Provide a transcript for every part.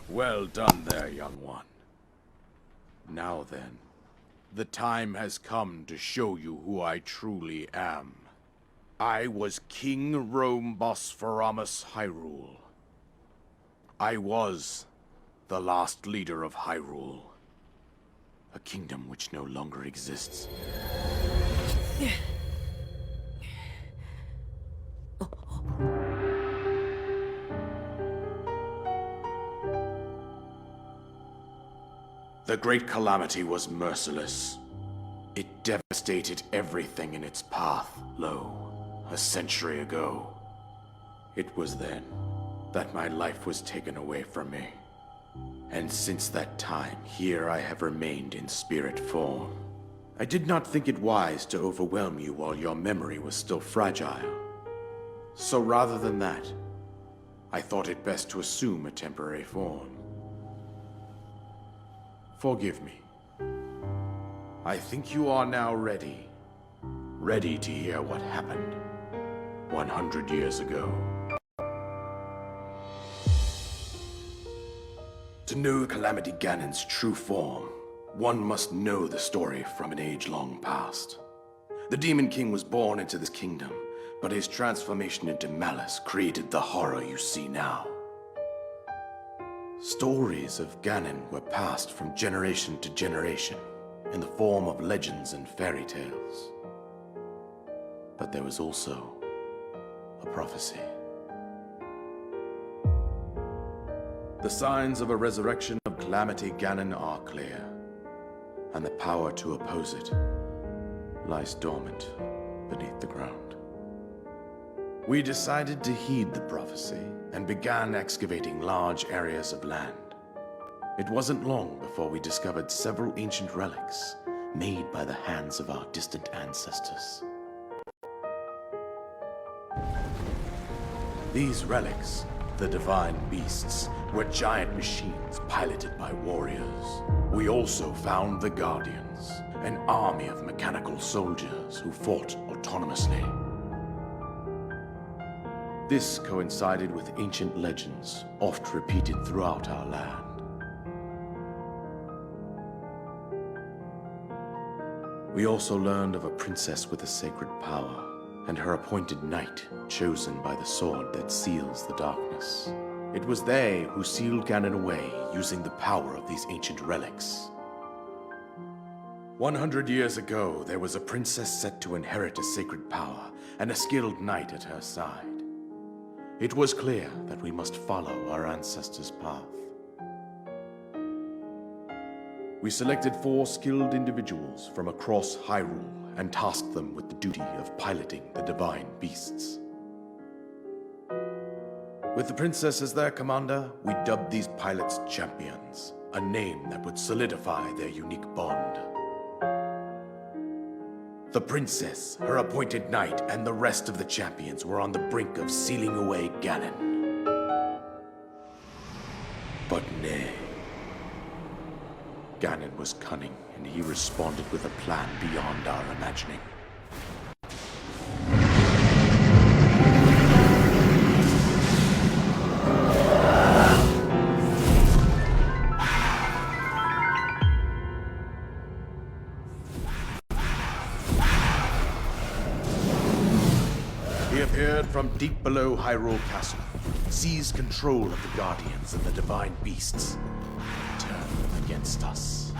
Well done there, young one. Now then, the time has come to show you who I truly am. I was King Rhoam Bosphoramos Hyrule. I was the last leader of Hyrule. A kingdom which no longer exists. The Great Calamity was merciless. It devastated everything in its path, a century ago. It was then that my life was taken away from me. And since that time, here I have remained in spirit form. I did not think it wise to overwhelm you while your memory was still fragile. So rather than that, I thought it best to assume a temporary form. Forgive me. I think you are now ready. Ready to hear what happened 100 years ago. To know Calamity Ganon's true form, one must know the story from an age long past. The Demon King was born into this kingdom, but his transformation into malice created the horror you see now. Stories of Ganon were passed from generation to generation in the form of legends and fairy tales. But there was also a prophecy. The signs of a resurrection of Calamity Ganon are clear, and the power to oppose it lies dormant beneath the ground. We decided to heed the prophecy and began excavating large areas of land. It wasn't long before we discovered several ancient relics made by the hands of our distant ancestors. These relics, the divine beasts, were giant machines piloted by warriors. We also found the Guardians, an army of mechanical soldiers who fought autonomously. This coincided with ancient legends, oft repeated throughout our land. We also learned of a princess with a sacred power, and her appointed knight, chosen by the sword that seals the darkness. It was they who sealed Ganon away using the power of these ancient relics. 100 years ago, there was a princess set to inherit a sacred power and a skilled knight at her side. It was clear that we must follow our ancestors' path. We selected 4 skilled individuals from across Hyrule and tasked them with the duty of piloting the divine beasts. With the princess as their commander, we dubbed these pilots champions, a name that would solidify their unique bond. The princess, her appointed knight, and the rest of the champions were on the brink of sealing away Ganon. But nay. Ganon was cunning, and he responded with a plan beyond our imagining. He appeared from deep below Hyrule Castle, seized control of the Guardians and the Divine Beasts, and turned them against us.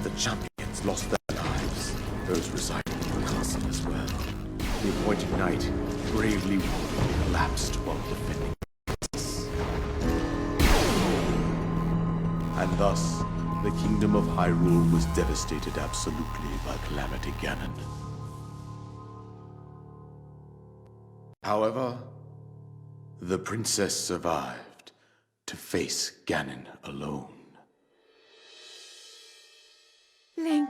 The champions lost their lives, those residing in the castle as well. The appointed knight, bravely collapsed while defending us. And thus, the kingdom of Hyrule was devastated absolutely by Calamity Ganon. However, the princess survived to face Ganon alone. Link,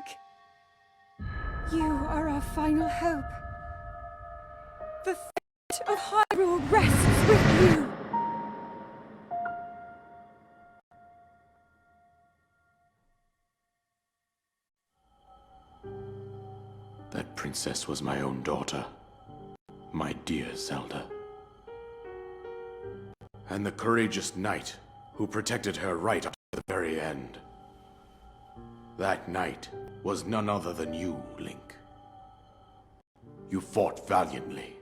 you are our final hope. The fate of Hyrule rests with you. That princess was my own daughter. My dear Zelda. And the courageous knight who protected her right up to the very end. That knight was none other than you, Link. You fought valiantly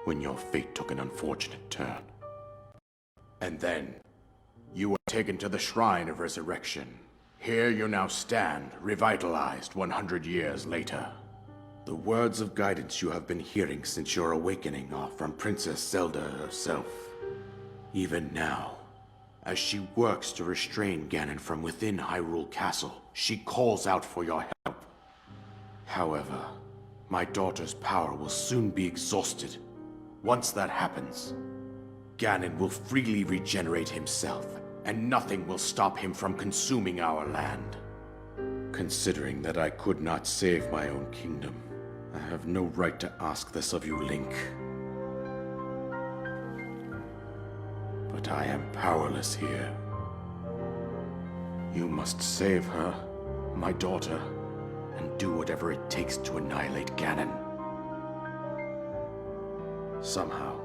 when your fate took an unfortunate turn. And then, you were taken to the Shrine of Resurrection. Here you now stand, revitalized 100 years later. The words of guidance you have been hearing since your awakening are from Princess Zelda herself. Even now, as she works to restrain Ganon from within Hyrule Castle, she calls out for your help. However, my daughter's power will soon be exhausted. Once that happens, Ganon will freely regenerate himself, and nothing will stop him from consuming our land. Considering that I could not save my own kingdom, I have no right to ask this of you, Link. But I am powerless here. You must save her, my daughter, and do whatever it takes to annihilate Ganon. Somehow,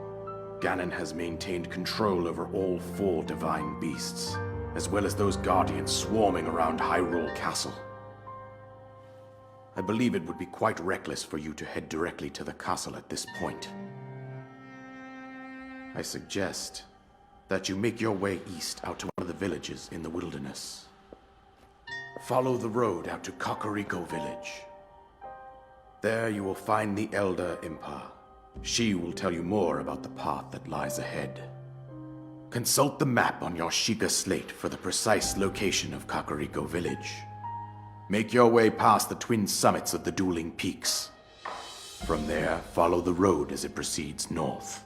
Ganon has maintained control over all 4 divine beasts, as well as those guardians swarming around Hyrule Castle. I believe it would be quite reckless for you to head directly to the castle at this point. I suggest that you make your way east out to one of the villages in the wilderness. Follow the road out to Kakariko Village. There you will find the Elder Impa. She will tell you more about the path that lies ahead. Consult the map on your Sheikah slate for the precise location of Kakariko Village. Make your way past the twin summits of the dueling peaks. From there, follow the road as it proceeds north.